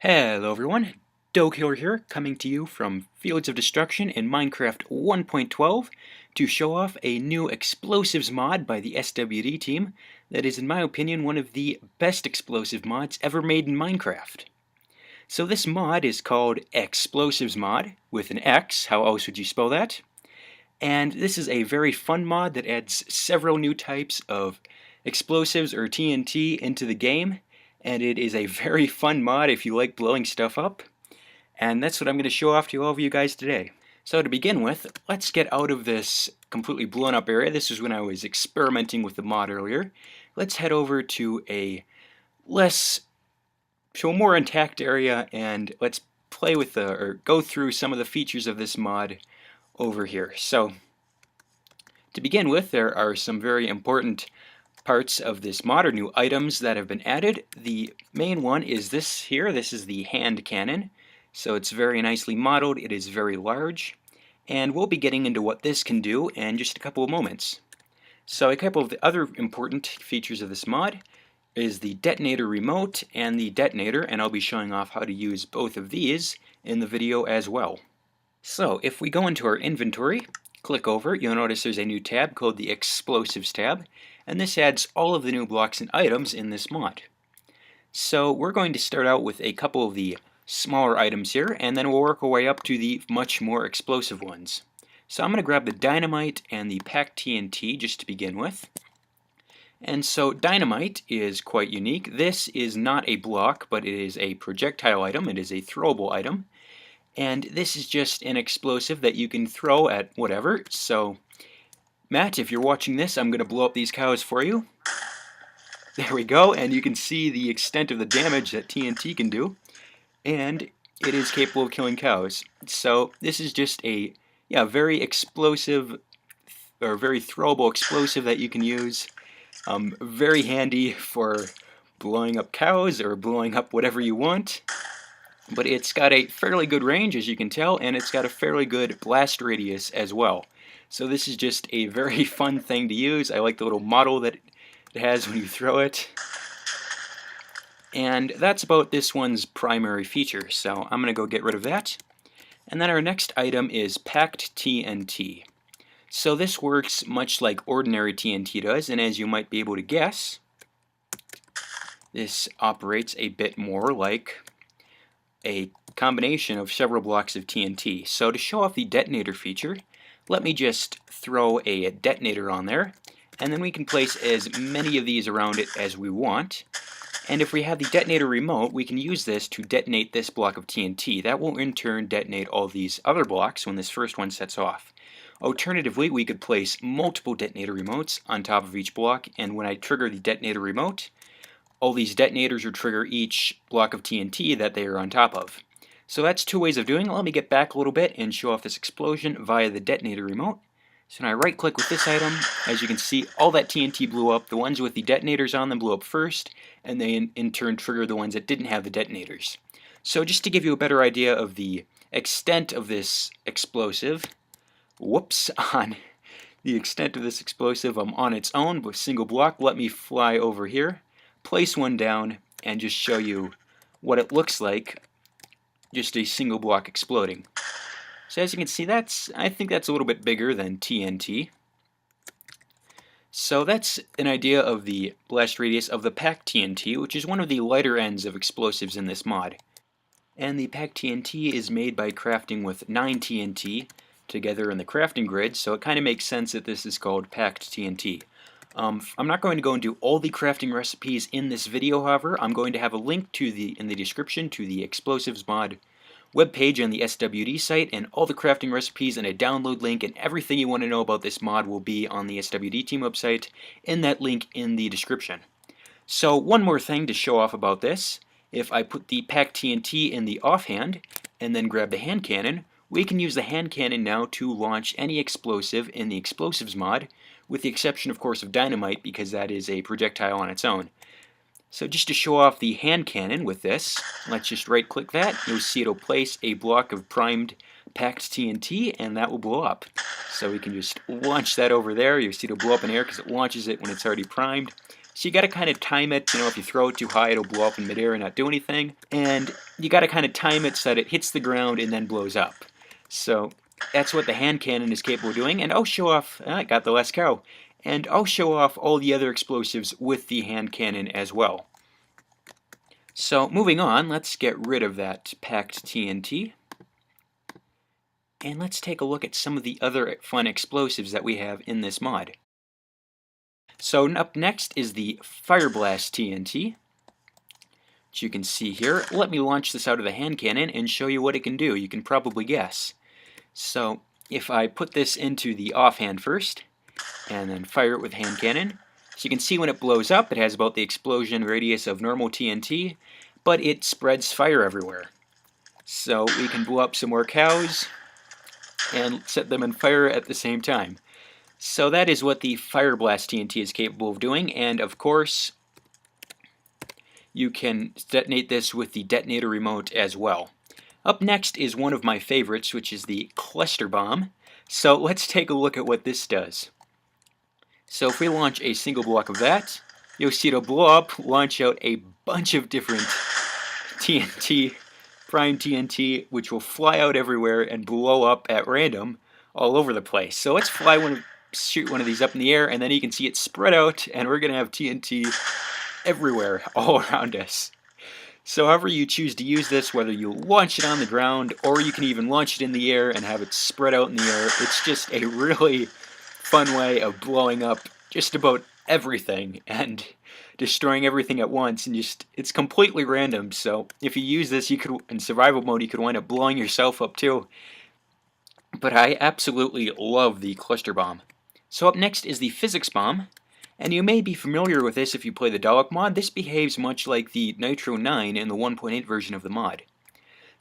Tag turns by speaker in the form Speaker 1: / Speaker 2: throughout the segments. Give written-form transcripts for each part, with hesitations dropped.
Speaker 1: Hello everyone, Killer here, coming to you from Fields of Destruction in Minecraft 1.12 to show off a new explosives mod by the SWD team that is, in my opinion, one of the best explosive mods ever made in Minecraft. So this mod is called Xplosives mod, with an X, how else would you spell that? And this is a very fun mod that adds several new types of explosives or TNT into the game, and it is a very fun mod if you like blowing stuff up. And that's what I'm going to show off to all of you guys today. So to begin with, let's get out of this completely blown up area. This is when I was experimenting with the mod earlier. Let's head over to a more intact area, and let's play with or go through some of the features of this mod over here. So to begin with, there are some very important parts of this mod, or new items that have been added. The main one is this here. This is the hand cannon. So it's very nicely modeled, it is very large, and we'll be getting into what this can do in just a couple of moments. So a couple of the other important features of this mod is the detonator remote and the detonator, and I'll be showing off how to use both of these in the video as well. So if we go into our inventory, click over, you'll notice there's a new tab called the Explosives tab, and this adds all of the new blocks and items in this mod. So we're going to start out with a couple of the smaller items here, and then we'll work our way up to the much more explosive ones. So I'm going to grab the dynamite and the packed TNT just to begin with. And so dynamite is quite unique. This is not a block, but it is a projectile item. It is a throwable item. And this is just an explosive that you can throw at whatever. So Matt, if you're watching this, I'm going to blow up these cows for you. There we go, and you can see the extent of the damage that TNT can do. And it is capable of killing cows. So this is just a very explosive, or very throwable explosive that you can use. Very handy for blowing up cows or blowing up whatever you want. But it's got a fairly good range, as you can tell, and it's got a fairly good blast radius as well. So this is just a very fun thing to use. I like the little model that it has when you throw it. And that's about this one's primary feature, so I'm going to go get rid of that. And then our next item is packed TNT. So this works much like ordinary TNT does, and as you might be able to guess, this operates a bit more like a combination of several blocks of TNT. So to show off the detonator feature, let me just throw a detonator on there, and then we can place as many of these around it as we want. And if we have the detonator remote, we can use this to detonate this block of TNT. That will in turn detonate all these other blocks when this first one sets off. Alternatively, we could place multiple detonator remotes on top of each block, and when I trigger the detonator remote, all these detonators will trigger each block of TNT that they are on top of. So that's two ways of doing it. Let me get back a little bit and show off this explosion via the detonator remote. So when I right click with this item, as you can see, all that TNT blew up. The ones with the detonators on them blew up first, and they in turn trigger the ones that didn't have the detonators. So just to give you a better idea of the extent of this explosive, on its own with single block, let me fly over here, place one down, and just show you what it looks like, just a single block exploding. So as you can see, I think that's a little bit bigger than TNT. So that's an idea of the blast radius of the packed TNT, which is one of the lighter ends of explosives in this mod. And the packed TNT is made by crafting with 9 TNT together in the crafting grid, so it kind of makes sense that this is called packed TNT. I'm not going to go into all the crafting recipes in this video, however. I'm going to have a link in the description to the Explosives mod webpage on the SWD site, and all the crafting recipes and a download link and everything you want to know about this mod will be on the SWD Team website in that link in the description. So one more thing to show off about this. If I put the packed TNT in the offhand and then grab the hand cannon, we can use the hand cannon now to launch any explosive in the Explosives mod, with the exception of course of dynamite, because that is a projectile on its own. So just to show off the hand cannon with this, let's just right click that. You'll see it'll place a block of primed packed TNT, and that will blow up. So we can just launch that over there. You'll see it'll blow up in air because it launches it when it's already primed. So you got to kind of time it. You know, if you throw it too high, it'll blow up in midair and not do anything. And you got to kind of time it so that it hits the ground and then blows up. So that's what the hand cannon is capable of doing. And I'll show off, I got the last cow. And I'll show off all the other explosives with the hand cannon as well. So moving on, let's get rid of that packed TNT. And let's take a look at some of the other fun explosives that we have in this mod. So up next is the Fire Blast TNT, which you can see here. Let me launch this out of the hand cannon and show you what it can do. You can probably guess. So if I put this into the offhand first, and then fire it with hand cannon, so you can see when it blows up, it has about the explosion radius of normal TNT, but it spreads fire everywhere. So we can blow up some more cows and set them on fire at the same time. So that is what the Fire Blast TNT is capable of doing, and of course you can detonate this with the detonator remote as well. Up next is one of my favorites, which is the Cluster Bomb. So let's take a look at what this does. So if we launch a single block of that, you'll see it'll blow up, launch out a bunch of different TNT, prime TNT, which will fly out everywhere and blow up at random all over the place. So let's shoot one of these up in the air, and then you can see it spread out, and we're going to have TNT everywhere, all around us. So however you choose to use this, whether you launch it on the ground, or you can even launch it in the air and have it spread out in the air, it's just a really fun way of blowing up just about everything and destroying everything at once, and it's completely random. So if you use this, you could, in survival mode, you could wind up blowing yourself up too. But I absolutely love the Cluster Bomb. So up next is the Physics Bomb, and you may be familiar with this if you play the Dalek mod. This behaves much like the Nitro 9 in the 1.8 version of the mod.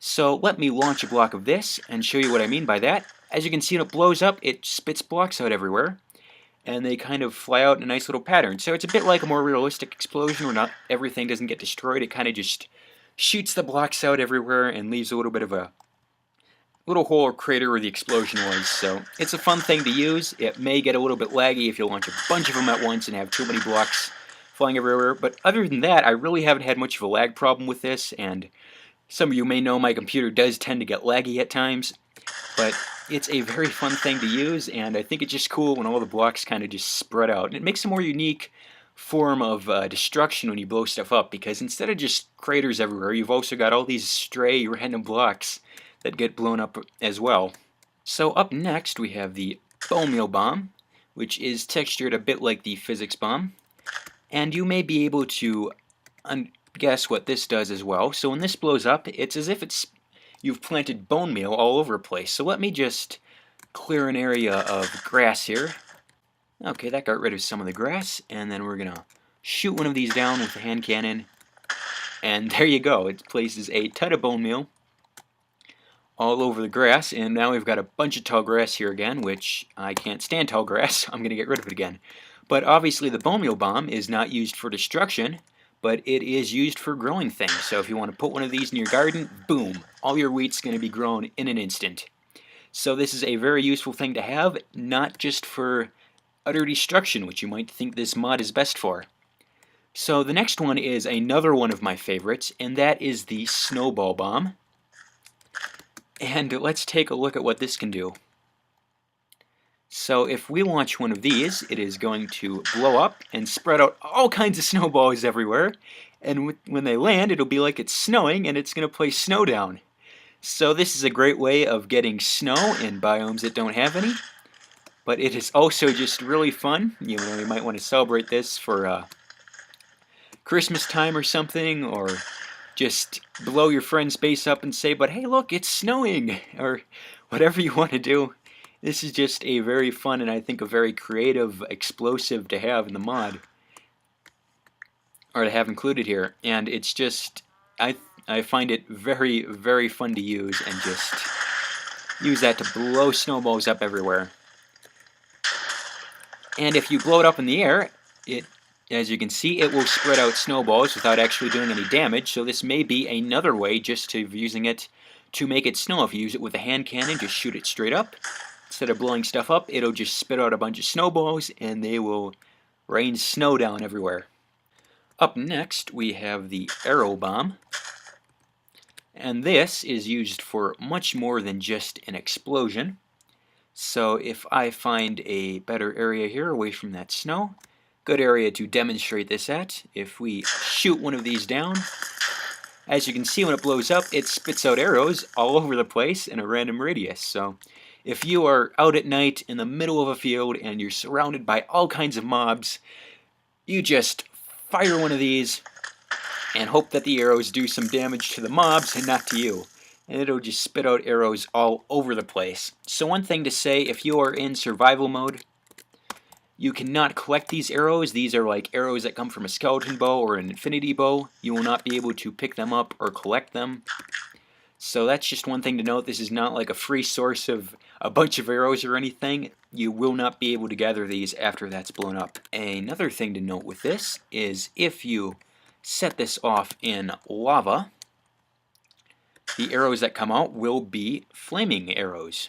Speaker 1: So let me launch a block of this and show you what I mean by that. As you can see, when it blows up, it spits blocks out everywhere, and they kind of fly out in a nice little pattern. So it's a bit like a more realistic explosion where not everything doesn't get destroyed. It kind of just shoots the blocks out everywhere and leaves a little bit of a little hole or crater where the explosion was. So it's a fun thing to use. It may get a little bit laggy if you launch a bunch of them at once and have too many blocks flying everywhere. But other than that, I really haven't had much of a lag problem with this, and some of you may know my computer does tend to get laggy at times. But it's a very fun thing to use, and I think it's just cool when all the blocks kind of just spread out. And it makes a more unique form of destruction when you blow stuff up, because instead of just craters everywhere, you've also got all these stray random blocks that get blown up as well. So up next we have the Bone Meal Bomb, which is textured a bit like the Physics Bomb. And you may be able to guess what this does as well. So when this blows up, it's as if you've planted bone meal all over the place. So let me just clear an area of grass here. Okay, that got rid of some of the grass, and then we're gonna shoot one of these down with the hand cannon, and there you go. It places a ton of bone meal all over the grass, and now we've got a bunch of tall grass here again, which I can't stand tall grass. I'm gonna get rid of it again. But obviously the bone meal bomb is not used for destruction, but it is used for growing things. So if you want to put one of these in your garden, boom, all your wheat's going to be grown in an instant. So this is a very useful thing to have, not just for utter destruction, which you might think this mod is best for. So the next one is another one of my favorites, and that is the Snowball Bomb. And let's take a look at what this can do. So if we launch one of these, it is going to blow up and spread out all kinds of snowballs everywhere. And when they land, it'll be like it's snowing, and it's going to place snow down. So this is a great way of getting snow in biomes that don't have any. But it is also just really fun. You know, you might want to celebrate this for Christmas time or something, or just blow your friend's base up and say, but hey look, it's snowing, or whatever you want to do. This is just a very fun and I think a very creative explosive to have in the mod, or to have included here. And it's just, I find it very, very fun to use, and just use that to blow snowballs up everywhere. And if you blow it up in the air, as you can see, it will spread out snowballs without actually doing any damage. So this may be another way just of using it to make it snow. If you use it with a hand cannon, just shoot it straight up. Instead of blowing stuff up, it'll just spit out a bunch of snowballs, and they will rain snow down everywhere. Up next we have the arrow bomb, and this is used for much more than just an explosion. So if I find a better area here away from that snow, good area to demonstrate this at, if we shoot one of these down, as you can see when it blows up, it spits out arrows all over the place in a random radius. So if you are out at night in the middle of a field and you're surrounded by all kinds of mobs, you just fire one of these and hope that the arrows do some damage to the mobs and not to you. And it'll just spit out arrows all over the place. So one thing to say, if you are in survival mode, you cannot collect these arrows. These are like arrows that come from a skeleton bow or an infinity bow. You will not be able to pick them up or collect them. So that's just one thing to note. This is not like a free source of a bunch of arrows or anything. You will not be able to gather these after that's blown up. Another thing to note with this is if you set this off in lava, the arrows that come out will be flaming arrows.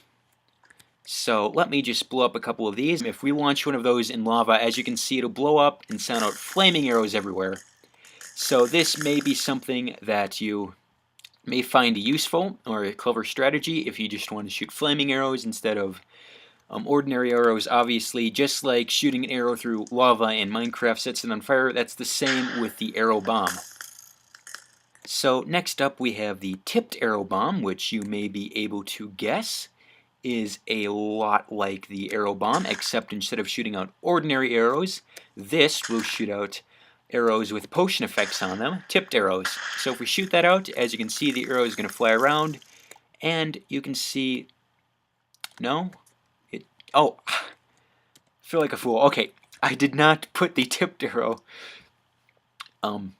Speaker 1: So let me just blow up a couple of these. If we launch one of those in lava, as you can see, it'll blow up and send out flaming arrows everywhere. So this may be something that you may find useful or a clever strategy if you just want to shoot flaming arrows instead of ordinary arrows. Obviously, just like shooting an arrow through lava in Minecraft sets it on fire, that's the same with the arrow bomb. So next up we have the tipped arrow bomb, which you may be able to guess is a lot like the arrow bomb, except instead of shooting out ordinary arrows, this will shoot out arrows with potion effects on them, tipped arrows. So if we shoot that out, as you can see, the arrow is going to fly around, and you can see, oh, I feel like a fool. Okay, I did not put the tipped arrow bomb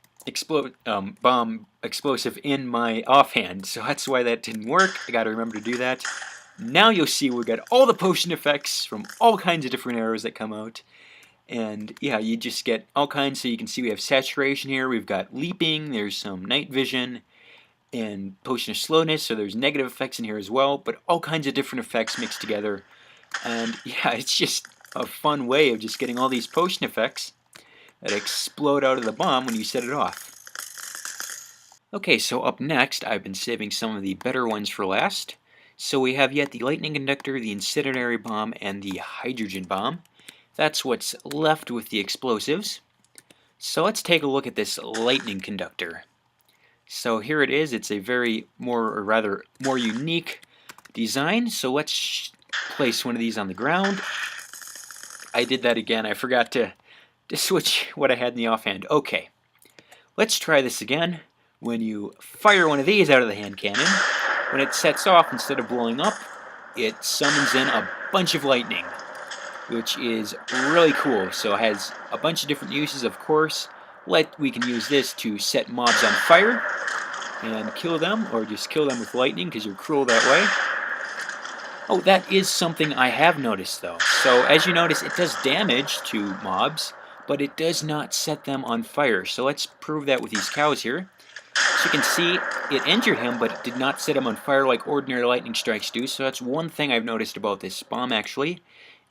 Speaker 1: explosive in my offhand, so that's why that didn't work. I gotta remember to do that. Now you'll see we got all the potion effects from all kinds of different arrows that come out. And yeah, you just get all kinds. So you can see we have saturation here. We've got leaping. There's some night vision and potion of slowness. So there's negative effects in here as well. But all kinds of different effects mixed together. And yeah, it's just a fun way of just getting all these potion effects that explode out of the bomb when you set it off. Okay, so up next, I've been saving some of the better ones for last. So we have yet the lightning conductor, the incendiary bomb, and the hydrogen bomb. That's what's left with the explosives. So let's take a look at this lightning conductor. So here it is. It's a rather more unique design. So let's place one of these on the ground. I did that again. I forgot to switch what I had in the offhand. Okay, let's try this again. When you fire one of these out of the hand cannon, when it sets off, instead of blowing up, it summons in a bunch of lightning, which is really cool. So it has a bunch of different uses, of course. We can use this to set mobs on fire and kill them, or just kill them with lightning because you're cruel that way. Oh, that is something I have noticed though. So as you notice, it does damage to mobs, but it does not set them on fire. So let's prove that with these cows here. So you can see it injured him, but it did not set him on fire like ordinary lightning strikes do. So that's one thing I've noticed about this bomb actually,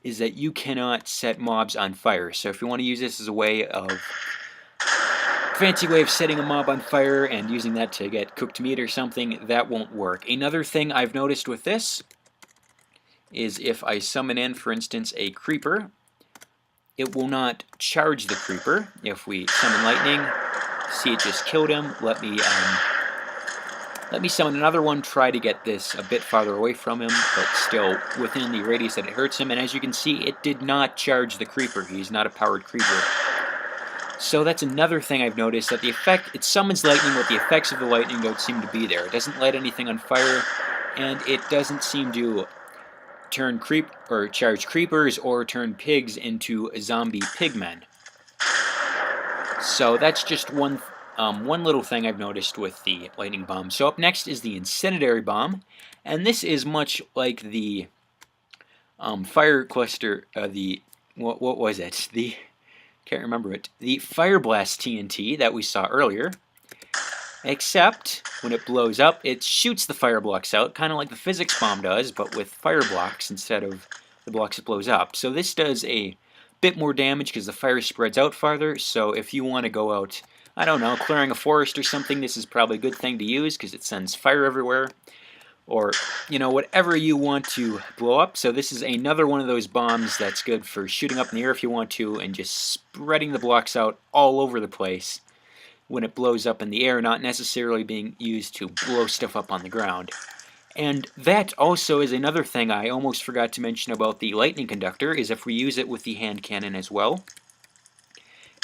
Speaker 1: is that you cannot set mobs on fire. So if you want to use this as a fancy way of setting a mob on fire and using that to get cooked meat or something, that won't work. Another thing I've noticed with this is if I summon in, for instance, a creeper, it will not charge the creeper. If we summon lightning, see it just killed him. Let me summon another one, try to get this a bit farther away from him, but still within the radius that it hurts him. And as you can see, it did not charge the creeper. He's not a powered creeper. So that's another thing I've noticed, that it summons lightning, but the effects of the lightning don't seem to be there. It doesn't light anything on fire, and it doesn't seem to charge creepers or turn pigs into zombie pigmen. So that's just one little thing I've noticed with the lightning bomb. So up next is the incendiary bomb, and this is much like the fire cluster. What was it? Can't remember it. The fire blast TNT that we saw earlier, except when it blows up, it shoots the fire blocks out, kind of like the physics bomb does, but with fire blocks instead of the blocks it blows up. So this does a bit more damage because the fire spreads out farther. So if you want to go out, I don't know, clearing a forest or something, this is probably a good thing to use because it sends fire everywhere. Or, you know, whatever you want to blow up. So this is another one of those bombs that's good for shooting up in the air if you want to, and just spreading the blocks out all over the place when it blows up in the air, not necessarily being used to blow stuff up on the ground. And that also is another thing I almost forgot to mention about the lightning conductor, is if we use it with the hand cannon as well,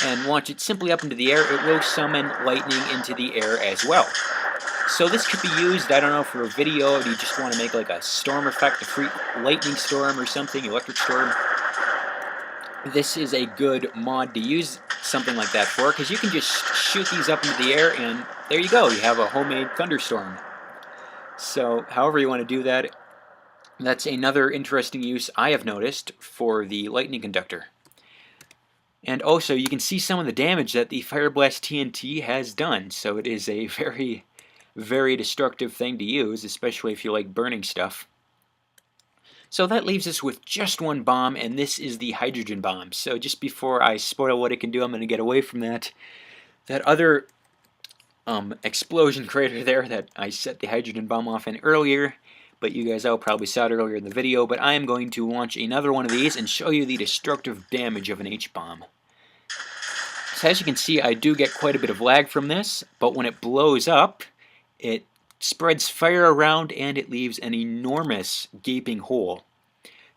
Speaker 1: and launch it simply up into the air, it will summon lightning into the air as well. So this could be used, I don't know, for a video, if you just want to make like a storm effect, a freak lightning storm or something, electric storm. This is a good mod to use something like that for, because you can just shoot these up into the air and there you go, you have a homemade thunderstorm. So however you want to do that, that's another interesting use I have noticed for the lightning conductor. And also you can see some of the damage that the Fire Blast TNT has done, so it is a very, very destructive thing to use, especially if you like burning stuff. So that leaves us with just one bomb, and this is the hydrogen bomb. So just before I spoil what it can do, I'm going to get away from that. That other explosion crater there that I set the hydrogen bomb off in earlier, but you guys all probably saw it earlier in the video, but I am going to launch another one of these and show you the destructive damage of an H-bomb. So as you can see, I do get quite a bit of lag from this, but when it blows up, it spreads fire around and it leaves an enormous gaping hole.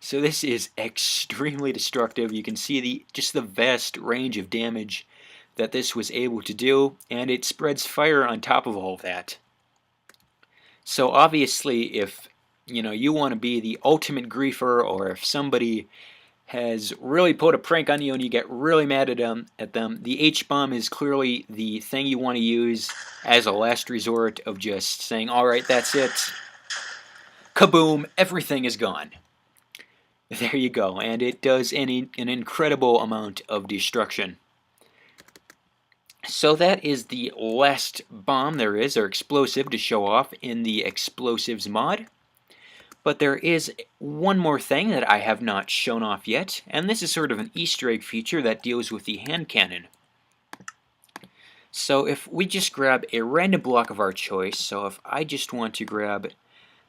Speaker 1: So this is extremely destructive. You can see just the vast range of damage that this was able to do, and it spreads fire on top of all of that. So obviously, if you want to be the ultimate griefer, or if somebody has really put a prank on you and you get really mad at them, the H-bomb is clearly the thing you want to use as a last resort of just saying, alright, that's it. Kaboom, everything is gone. There you go, and it does an incredible amount of destruction. So that is the last bomb there is, or explosive, to show off in the Xplosives mod. But there is one more thing that I have not shown off yet, and this is sort of an Easter egg feature that deals with the hand cannon. So if we just grab a random block of our choice, so if I just want to grab,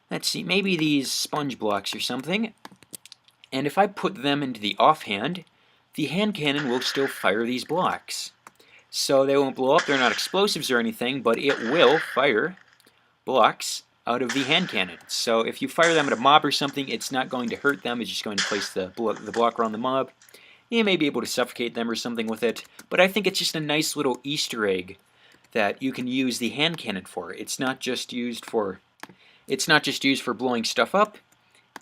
Speaker 1: let's see, maybe these sponge blocks or something, and if I put them into the offhand, the hand cannon will still fire these blocks. So they won't blow up, they're not explosives or anything, but it will fire blocks out of the hand cannon. So if you fire them at a mob or something, it's not going to hurt them, it's just going to place the block around the mob. You may be able to suffocate them or something with it, but I think it's just a nice little Easter egg that you can use the hand cannon for. It's not just used for blowing stuff up,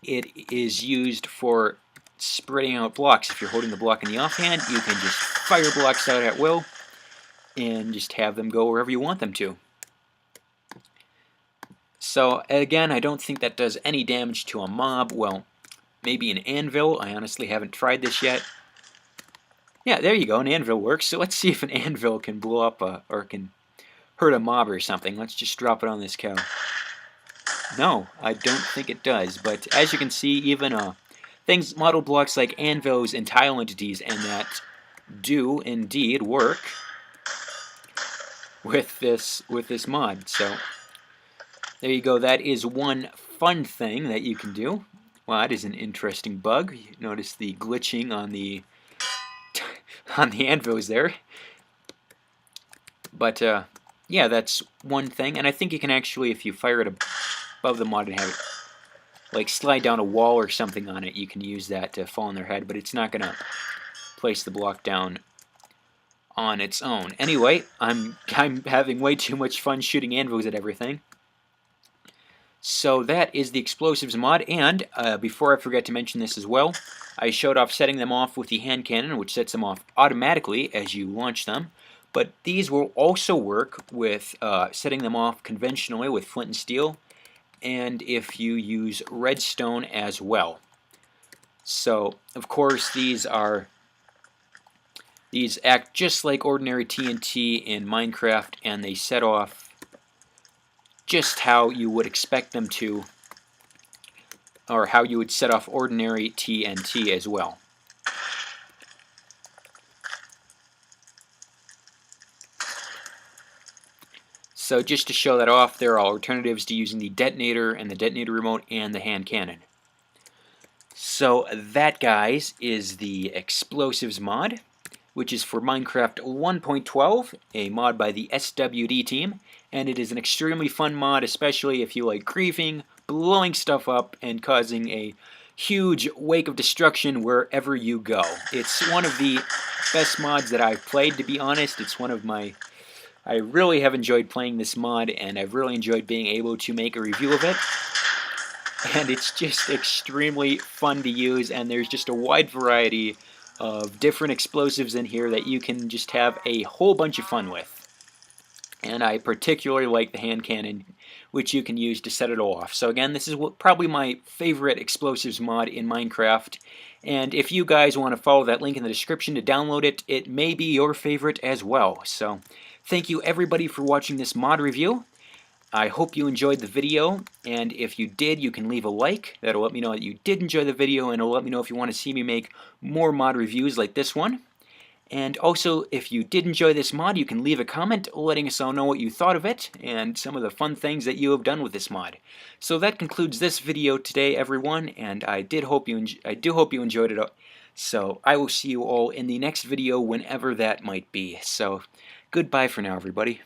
Speaker 1: it is used for spreading out blocks. If you're holding the block in the offhand, you can just fire blocks out at will and just have them go wherever you want them to. So again, I don't think that does any damage to a mob. Well, maybe an anvil. I honestly haven't tried this yet. Yeah, there you go, an anvil works. So let's see if an anvil can blow up or can hurt a mob or something. Let's just drop it on this cow. No, I don't think it does. But as you can see, even model blocks like anvils and tile entities and that do indeed work with this mod. So there you go. That is one fun thing that you can do. Well, that is an interesting bug. You notice the glitching on the anvils there. But yeah, that's one thing. And I think you can actually, if you fire it above the mod and have it like slide down a wall or something on it, you can use that to fall on their head. But it's not going to place the block down on its own. Anyway, I'm having way too much fun shooting anvils at everything. So that is the Xplosives mod, and before I forget to mention this as well, I showed off setting them off with the hand cannon, which sets them off automatically as you launch them, but these will also work with setting them off conventionally with flint and steel, and if you use redstone as well. So, of course, these act just like ordinary TNT in Minecraft, and they set off just how you would expect them to, or how you would set off ordinary TNT as well. So just to show that off, there are alternatives to using the detonator and the detonator remote and the hand cannon. So that, guys, is the Xplosives mod, which is for Minecraft 1.12, a mod by the SWD Team, and it is an extremely fun mod, especially if you like griefing, blowing stuff up, and causing a huge wake of destruction wherever you go. It's one of the best mods that I've played, to be honest. It's one of my... I really have enjoyed playing this mod, and I've really enjoyed being able to make a review of it. And it's just extremely fun to use, and there's just a wide variety of different explosives in here that you can just have a whole bunch of fun with. And I particularly like the hand cannon, which you can use to set it off. So again, this is probably my favorite explosives mod in Minecraft. And if you guys want to follow that link in the description to download it, it may be your favorite as well. So thank you everybody for watching this mod review. I hope you enjoyed the video, and if you did, you can leave a like. That'll let me know that you did enjoy the video, and it'll let me know if you want to see me make more mod reviews like this one. And also, if you did enjoy this mod, you can leave a comment letting us all know what you thought of it, and some of the fun things that you have done with this mod. So that concludes this video today, everyone, and I do hope you enjoyed it. So I will see you all in the next video, whenever that might be. So goodbye for now, everybody.